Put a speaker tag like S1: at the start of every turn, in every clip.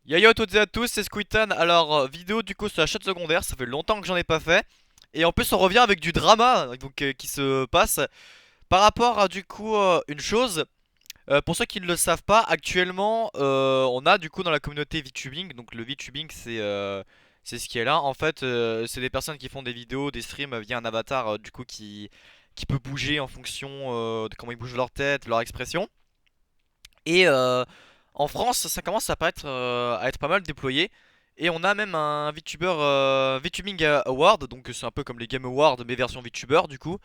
S1: Yo yo à toutes et à tous, c'est Squitan. Alors, vidéo du coup sur la chaîne secondaire, ça fait longtemps que j'en ai pas fait. Et en plus, on revient avec du drama donc, qui se passe par rapport à du coup une chose. Pour ceux qui ne le savent pas, actuellement, on a du coup dans la communauté VTubing. Donc, le VTubing, c'est ce qui est là. En fait, c'est des personnes qui font des vidéos, des streams via un avatar du coup qui peut bouger en fonction de comment ils bougent leur tête, leur expression. Et en France, ça commence à être pas mal déployé. Et on a même un VTuber, VTubing Award, donc c'est un peu comme les Game Awards, mais version VTuber du coup,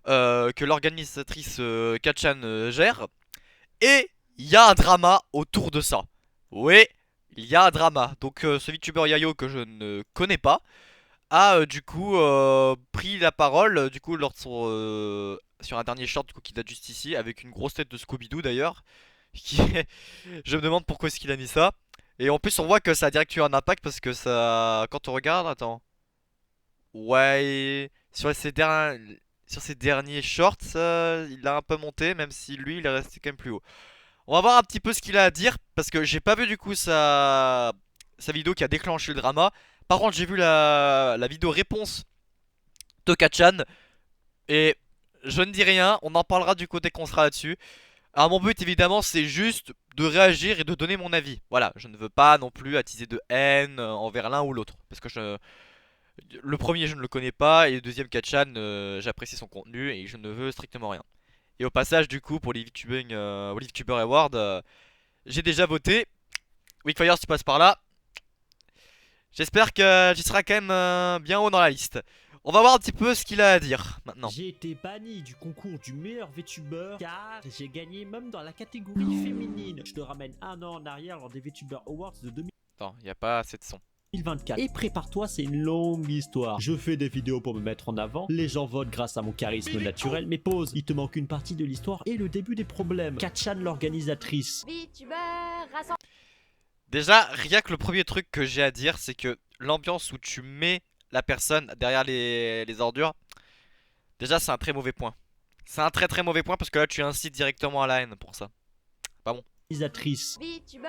S1: que l'organisatrice Kachan gère. Et il y a un drama autour de ça. Oui, il y a un drama. Donc ce VTuber Yayo que je ne connais pas a du coup pris la parole du coup lors de son sur un dernier short du coup qui date juste ici avec une grosse tête de Scooby-Doo d'ailleurs qui je me demande pourquoi est-ce qu'il a mis ça. Et en plus on voit que ça a direct eu un impact parce que ça quand on regarde attends ouais sur ces derniers shorts il a un peu monté même si lui il est resté quand même plus haut. On va voir un petit peu ce qu'il a à dire parce que j'ai pas vu du coup sa vidéo qui a déclenché le drama. Par contre, j'ai vu la vidéo réponse de Kachan et je ne dis rien, on en parlera du coup dès qu'on sera là-dessus. Alors mon but évidemment c'est juste de réagir et de donner mon avis. Voilà, je ne veux pas non plus attiser de haine envers l'un ou l'autre parce que le premier je ne le connais pas et le deuxième Kachan j'apprécie son contenu et je ne veux strictement rien. Et au passage du coup pour les VTuber Awards, j'ai déjà voté. Weakfire, si tu passes par là. J'espère que tu seras quand même bien haut dans la liste. On va voir un petit peu ce qu'il a à dire maintenant.
S2: J'ai été banni du concours du meilleur VTuber car j'ai gagné même dans la catégorie féminine. Je te ramène un an en arrière lors des VTuber Awards de
S1: Attends, il n'y a pas assez de son.
S2: 2024. Et prépare-toi, c'est une longue histoire. Je fais des vidéos pour me mettre en avant, les gens votent grâce à mon charisme naturel, mais pause, il te manque une partie de l'histoire et le début des problèmes. Kachan, l'organisatrice.
S3: VTuber rassemble.
S1: Déjà, rien que le premier truc que j'ai à dire, c'est que l'ambiance où tu mets la personne derrière les ordures, déjà c'est un très mauvais point. C'est un très très mauvais point parce que là tu incites directement à la haine pour ça. Pas bon.
S3: VTuber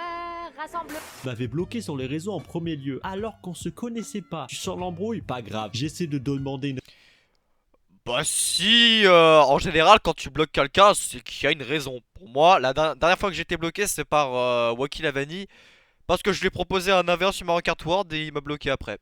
S3: rassemble.
S2: M'avait bloqué sur les réseaux en premier lieu, alors qu'on se connaissait pas. Tu sens l'embrouille? Pas grave. J'essaie de demander une
S1: Bah si, en général quand tu bloques quelqu'un, c'est qu'il y a une raison. Pour moi, la dernière fois que j'ai été bloqué, c'est par Waki Lavani. Parce que je lui ai proposé un inverse sur Mario Kart World et il m'a bloqué après.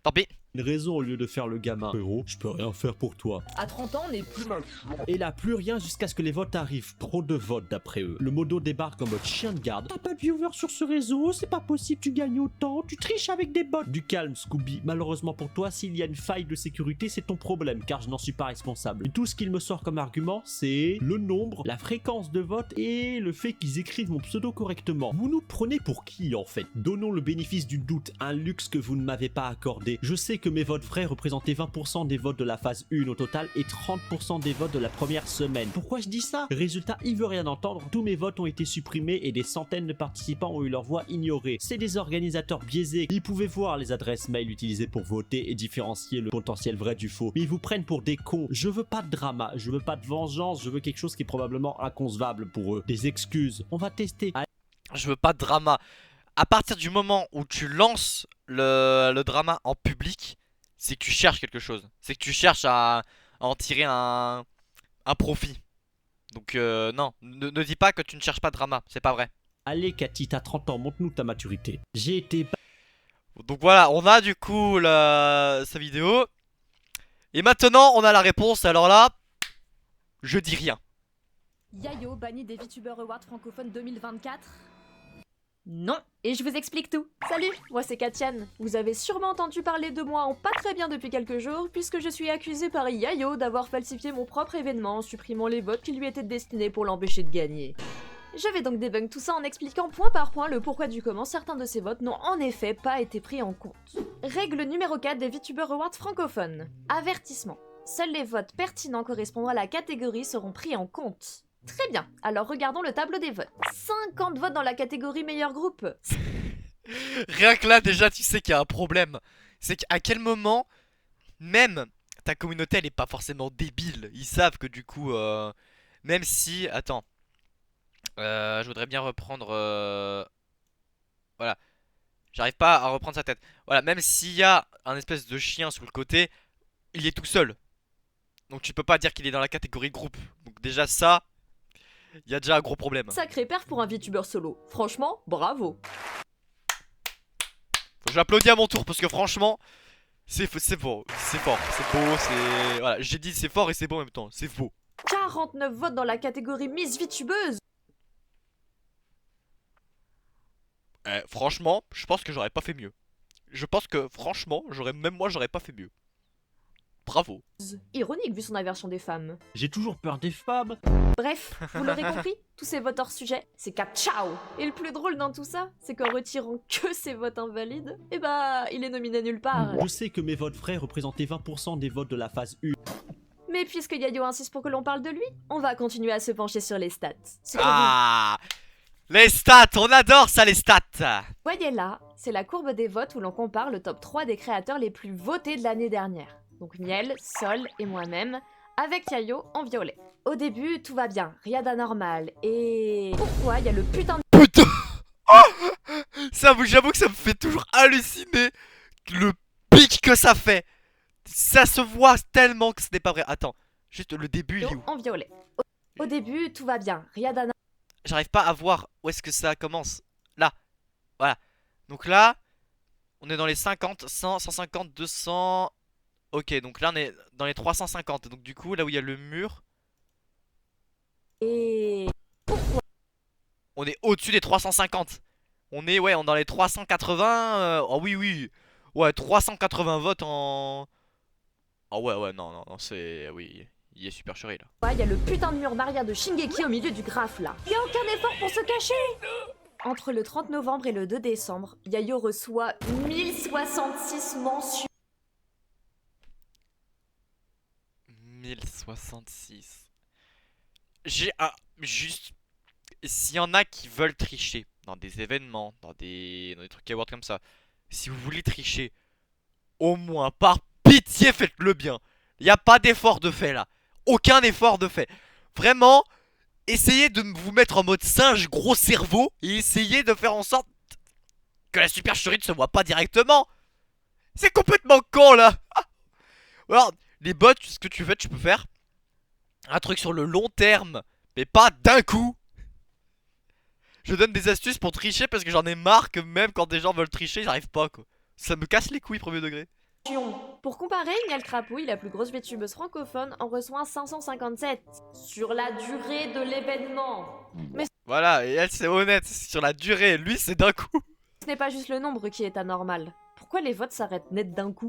S1: Tant pis.
S2: raison au lieu de faire le gamin. Frérot, je peux rien faire pour toi.
S3: À 30 ans, on n'est plus mal.
S2: Et là, plus rien jusqu'à ce que les votes arrivent. Trop de votes d'après eux. Le modo débarque en mode chien de garde. T'as pas de viewers sur ce réseau, c'est pas possible, tu gagnes autant, tu triches avec des bots. Du calme, Scooby. Malheureusement pour toi, s'il y a une faille de sécurité, c'est ton problème, car je n'en suis pas responsable. Tout ce qu'il me sort comme argument, c'est le nombre, la fréquence de vote et le fait qu'ils écrivent mon pseudo correctement. Vous nous prenez pour qui en fait? Donnons le bénéfice du doute, un luxe que vous ne m'avez pas accordé. Je sais que mes votes vrais représentaient 20% des votes de la phase 1 au total et 30% des votes de la première semaine. Pourquoi je dis ça? Résultat, il veut rien entendre, tous mes votes ont été supprimés et des centaines de participants ont eu leur voix ignorée. C'est des organisateurs biaisés, ils pouvaient voir les adresses mail utilisées pour voter et différencier le potentiel vrai du faux. Mais ils vous prennent pour des cons. Je veux pas de drama, je veux pas de vengeance, je veux quelque chose qui est probablement inconcevable pour eux. Des excuses. On va tester.
S1: Je veux pas de drama. À partir du moment où tu lances le drama en public, c'est que tu cherches quelque chose. C'est que tu cherches à en tirer un profit. Donc non, ne dis pas que tu ne cherches pas de drama. C'est pas vrai.
S2: Allez Cathy, t'as 30 ans, montre-nous ta maturité. J'ai été
S1: Donc voilà, on a du coup sa vidéo. Et maintenant, on a la réponse. Alors là, je dis rien.
S3: Yayo banni des VTuber Awards francophones 2024. Non, et je vous explique tout. Salut, moi c'est Katiane. Vous avez sûrement entendu parler de moi en pas très bien depuis quelques jours, puisque je suis accusée par Yayo d'avoir falsifié mon propre événement en supprimant les votes qui lui étaient destinés pour l'empêcher de gagner. Je vais donc débunk tout ça en expliquant point par point le pourquoi du comment certains de ces votes n'ont en effet pas été pris en compte. Règle numéro 4 des VTuber Awards francophones. Avertissement. Seuls les votes pertinents correspondant à la catégorie seront pris en compte. Très bien, alors regardons le tableau des votes. 50 votes dans la catégorie meilleur groupe.
S1: Rien que là, déjà, tu sais qu'il y a un problème. C'est qu'à quel moment, même ta communauté, elle est pas forcément débile. Ils savent que du coup, même si. Attends. Je voudrais bien reprendre. Voilà. J'arrive pas à reprendre sa tête. Voilà, même s'il y a un espèce de chien sur le côté, il est tout seul. Donc tu peux pas dire qu'il est dans la catégorie groupe. Donc déjà ça, il y a déjà un gros problème.
S3: Sacré perf pour un VTuber solo. Franchement, bravo.
S1: Faut que j'applaudis à mon tour parce que franchement, c'est beau, c'est fort, c'est beau, c'est... Voilà, j'ai dit c'est fort et c'est beau en même temps, c'est beau.
S3: 49 votes dans la catégorie Miss VTubeuse.
S1: Franchement, je pense que j'aurais pas fait mieux. Je pense que franchement, même moi j'aurais pas fait mieux. Bravo.
S3: Ironique vu son aversion des femmes.
S2: J'ai toujours peur des femmes.
S3: Bref, vous l'aurez compris, tous ces votes hors sujet, c'est cap ciao. Et le plus drôle dans tout ça, c'est qu'en retirant que ces votes invalides, eh bah, il est nominé nulle part.
S2: Je sais que mes votes frais représentaient 20% des votes de la phase 1.
S3: Mais puisque Yayo insiste pour que l'on parle de lui, on va continuer à se pencher sur les stats. Ce que
S1: Ah, les stats, on adore ça les stats.
S3: vous voyez là, c'est la courbe des votes où l'on compare le top 3 des créateurs les plus votés de l'année dernière. Donc Miel, Sol et moi-même, avec Yayo en violet. Au début, tout va bien, rien d'anormal. Et pourquoi il y a le putain de
S1: Putain. Oh, j'avoue que ça me fait toujours halluciner le pic que ça fait. Ça se voit tellement que ce n'est pas vrai. Attends, juste le début, il est
S3: Yayo
S1: où?
S3: en violet. Au début, tout va bien, rien d'anormal.
S1: J'arrive pas à voir où est-ce que ça commence. Là, voilà. Donc là, on est dans les 50, 100, 150, 200. Ok, donc là on est dans les 350. Donc du coup, là où il y a le mur,
S3: Et
S1: on est au-dessus des 350. On est, ouais, on est dans les 380. Oh oui, oui. Ouais, 380 votes en... Oh ouais, ouais, non, non, non, c'est... Oui, il est super chéri là.
S3: il y a le putain de mur Maria de Shingeki au milieu du graphe là. Y a aucun effort pour se cacher. Entre le 30 novembre et le 2 décembre, Yayo reçoit 1066 mentions.
S1: 1066. J'ai un... Juste... S'il y en a qui veulent tricher dans des événements, dans des trucs Award comme ça, si vous voulez tricher, au moins, par pitié, faites-le bien. Il n'y a pas d'effort de fait là. Aucun effort de fait. Vraiment, essayez de vous mettre en mode singe gros cerveau et essayez de faire en sorte que la supercherie ne se voit pas directement. C'est complètement con là. Alors, les bots, ce que tu fais, tu peux faire un truc sur le long terme, mais pas d'un coup. Je donne des astuces pour tricher parce que j'en ai marre que même quand des gens veulent tricher, ils arrivent pas quoi. Ça me casse les couilles premier degré.
S3: Pour comparer, Miel Crapouille, la plus grosse VTubeuse francophone, en reçoit 557 sur la durée de l'événement. Mais
S1: Voilà, et elle c'est honnête, sur la durée, lui c'est d'un coup.
S3: ce n'est pas juste le nombre qui est anormal. Pourquoi les votes s'arrêtent net d'un coup?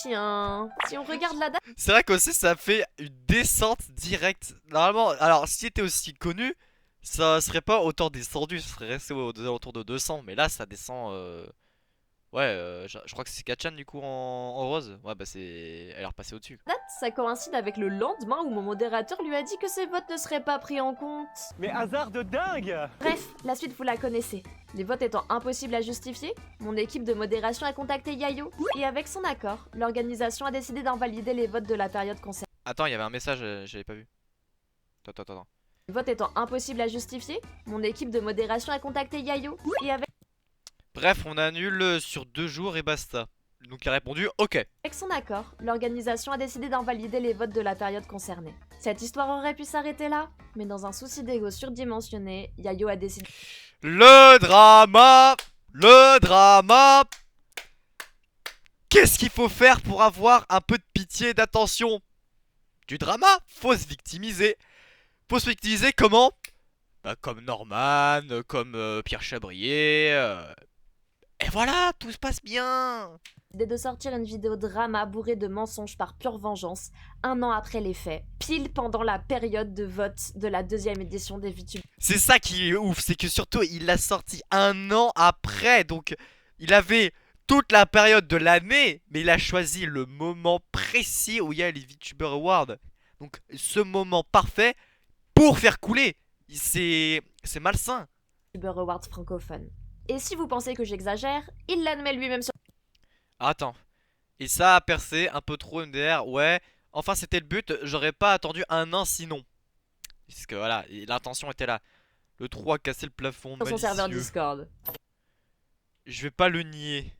S3: Tiens, si on regarde la date...
S1: C'est vrai qu'aussi ça fait une descente directe. Normalement, alors si était aussi connu, ça serait pas autant descendu, ça serait resté aux alentours de 200. Mais là ça descend... Ouais, je crois que c'est Kachan du coup en rose. Ouais bah c'est... Elle est repassée au-dessus.
S3: ça coïncide avec le lendemain où mon modérateur lui a dit que ses votes ne seraient pas pris en compte.
S4: Mais hasard de dingue!
S3: Bref, la suite vous la connaissez. Les votes étant impossibles à justifier, mon équipe de modération a contacté Yayo, et avec son accord, l'organisation a décidé d'invalider les votes de la période concernée.
S1: Attends, il y avait un message, j'avais pas vu. Attends.
S3: Les votes étant impossibles à justifier, mon équipe de modération a contacté Yayo, et avec
S1: Bref, on annule sur 2 jours et basta. Donc il a répondu ok.
S3: son accord, l'organisation a décidé d'invalider les votes de la période concernée. Cette histoire aurait pu s'arrêter là, mais dans un souci d'ego surdimensionné, Yayo a décidé...
S1: Le drama. Le drama. Qu'est-ce qu'il faut faire pour avoir un peu de pitié et d'attention? Du drama. Faut se victimiser. Faut se victimiser comment? Bah comme Norman, comme Pierre Chabrier. Et voilà, tout se passe bien.
S3: de sortir une vidéo drama bourrée de mensonges par pure vengeance, un an après les faits, pile pendant la période de vote de la deuxième édition des VTubers.
S1: C'est ça qui est ouf, c'est que surtout il l'a sorti un an après, donc il avait toute la période de l'année, mais il a choisi le moment précis où il y a les VTuber Awards. Donc ce moment parfait pour faire couler. C'est malsain.
S3: VTuber Awards francophones. Et si vous pensez que j'exagère, il l'admet lui-même sur...
S1: Attends. Et ça a percé un peu trop MDR, ouais. Enfin c'était le but, j'aurais pas attendu un an sinon. Parce que voilà, l'intention était là. Le 3 a cassé le plafond,
S3: Sur son serveur
S1: malicieux.
S3: Discord.
S1: Je vais pas le nier.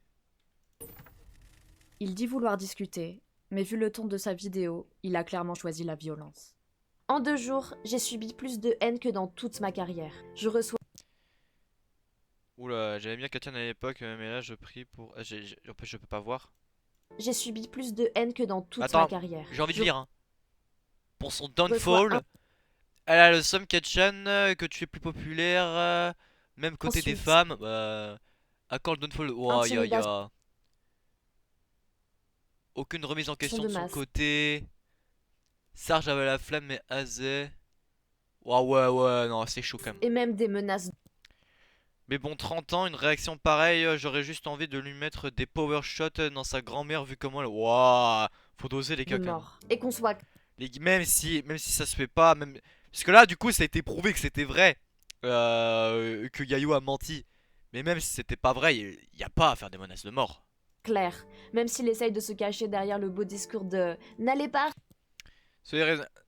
S3: Il dit vouloir discuter, mais vu le ton de sa vidéo, il a clairement choisi la violence. En 2 jours, j'ai subi plus de haine que dans toute ma carrière. Je reçois
S1: Oula, j'aimais bien Katian à l'époque, mais là je prie pour... En plus je peux pas voir.
S3: J'ai subi plus de haine que dans toute
S1: Attends,
S3: ma carrière.
S1: j'ai envie de
S3: Je
S1: lire. Hein. Pour son
S3: reçois
S1: downfall,
S3: un-
S1: elle a le somme Katian que tu es plus populaire, même côté des
S3: Ensuite.
S1: femmes. Bah, accord le downfall. Ouah, ya
S3: Intimidation
S1: ya. Aucune remise en question
S3: de
S1: de son
S3: masse.
S1: côté. Sarge avait la flamme mais Azé. Ouah, ouais, ouais, non, c'est chaud quand même.
S3: et même des menaces
S1: Mais bon, 30 ans, une réaction pareille, j'aurais juste envie de lui mettre des power shots dans sa grand-mère vu comment elle... Waouh, faut doser les
S3: de
S1: gars quand même.
S3: mort. Et qu'on soit
S1: Même si ça se fait pas, même... Parce que là, du coup, ça a été prouvé que c'était vrai. Que Yayo a menti. Mais même si c'était pas vrai, y a pas à faire des menaces de mort.
S3: clair, même s'il essaye de se cacher derrière le beau discours de « N'allez pas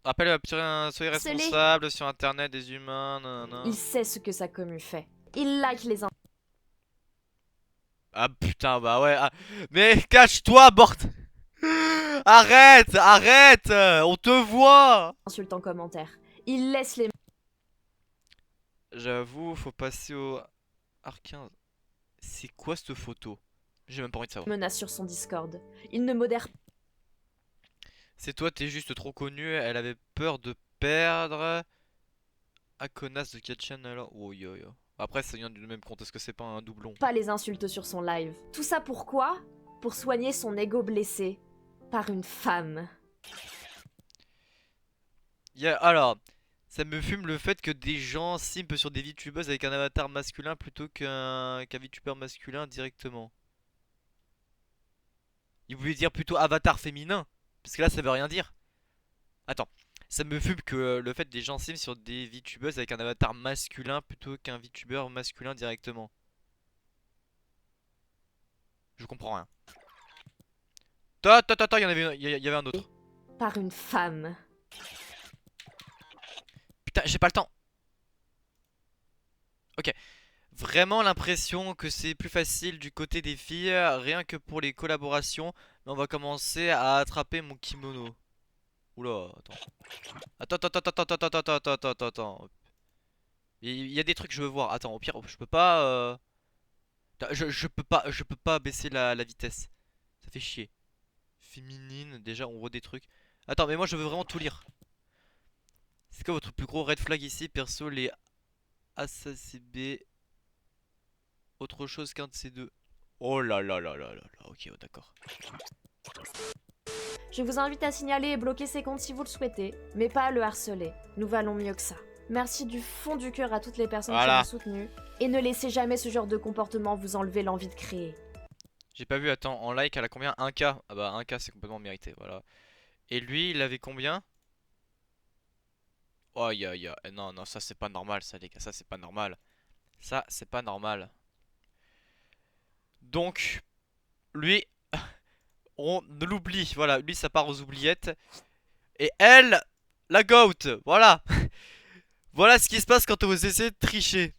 S1: Rappelle, soyez
S3: Harceler.
S1: responsable sur internet des humains, nanana.
S3: il sait ce que sa commu fait. Il like les
S1: Ah putain, bah ouais. Mais cache-toi, bord. Arrête, arrête, on te voit.
S3: insultes en commentaire. Il laisse les
S1: J'avoue, faut passer au R15. C'est quoi cette photo? J'ai même pas envie de savoir.
S3: menaces sur son Discord. Il ne modère
S1: C'est toi, t'es juste trop connu. Elle avait peur de perdre. Ah, connasse de Katchan alors. Oh yo yo. Après, ça vient du même compte. Est-ce que c'est pas un doublon?
S3: pas les insultes sur son live. Tout ça pourquoi? Pour soigner son ego blessé par une femme.
S1: Alors, ça me fume le fait que des gens simpent sur des VTubers avec un avatar masculin plutôt qu'un VTuber masculin directement. Il voulait dire plutôt avatar féminin. Parce que là, ça veut rien dire. Attends. Ça me fume que le fait des gens sim sur des VTubers avec un avatar masculin plutôt qu'un VTuber masculin directement. Je comprends rien. Il y en avait, il y avait un autre.
S3: Par une femme.
S1: Putain, j'ai pas le temps. Ok. Vraiment l'impression que c'est plus facile du côté des filles, rien que pour les collaborations. Mais on va commencer à attraper mon kimono. Oula, attends. Attends. Il y a des trucs que je veux voir. Attends, au pire, je peux pas. Je peux pas baisser la vitesse. Ça fait chier. Féminine, déjà on voit des trucs. Attends, mais moi je veux vraiment tout lire. C'est quoi votre plus gros red flag ici? Perso, les ASACB. Autre chose qu'un de ces deux. Oh là là là là là là. Ok, oh, d'accord.
S3: Je vous invite à signaler et bloquer ses comptes si vous le souhaitez, mais pas à le harceler. Nous valons mieux que ça. Merci du fond du cœur à toutes les personnes
S1: Voilà.
S3: qui m'ont soutenu. Et ne laissez jamais ce genre de comportement vous enlever l'envie de créer.
S1: J'ai pas vu, attends, en like, elle a combien? 1K. Ah bah 1K c'est complètement mérité, voilà. Et lui, il avait combien? Oh ya. Non, non, ça c'est pas normal, ça les gars, ça c'est pas normal. Ça c'est pas normal. Donc, lui, on l'oublie, voilà, lui ça part aux oubliettes. Et elle, la goat, voilà. Voilà ce qui se passe quand vous essayez de tricher.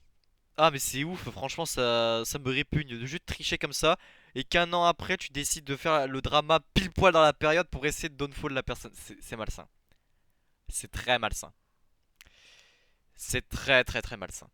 S1: Ah mais c'est ouf, franchement ça me répugne de juste tricher comme ça. Et qu'un an après tu décides de faire le drama pile poil dans la période pour essayer de downfall la personne. C'est malsain. C'est très malsain. C'est très malsain.